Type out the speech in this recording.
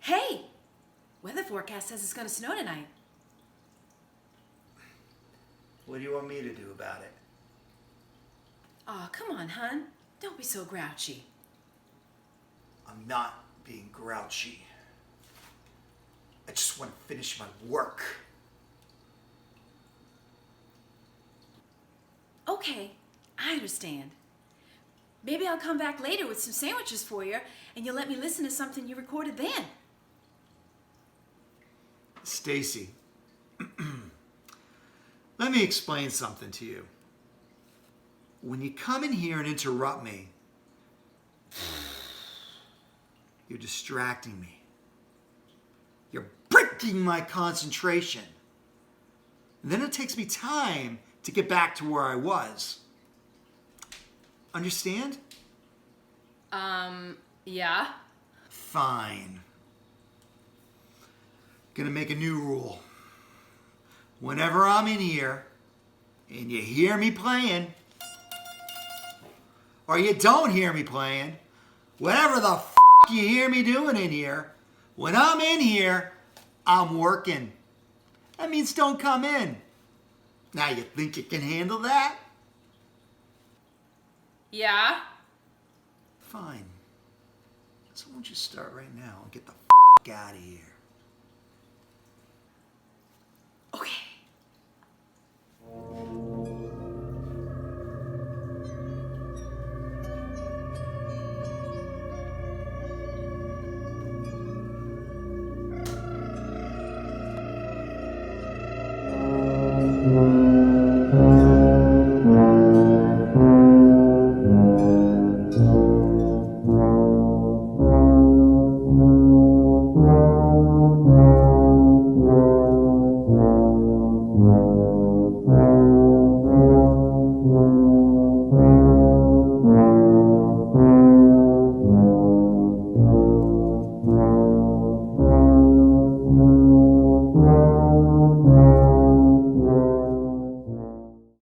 Hey! Weather forecast says it's gonna snow tonight. What do you want me to do about it? Aw, come on, hun. Don't be so grouchy. I'm not being grouchy. I just want to finish my work. Okay, I understand. Maybe I'll come back later with some sandwiches for you, and you'll let me listen to something you recorded then. Stacy, let me explain something to you. When you come in here and interrupt me, you're distracting me. You're breaking my concentration. And then it takes me time to get back to where I was. Understand? Yeah? Fine. Gonna make a new rule. Whenever I'm in here and you hear me playing, or you don't hear me playing, whatever the you hear me doing in here, when I'm in here, I'm working. That means don't come in. Now you think you can handle that? Yeah? Fine. So why don't you start right now and get the out of here?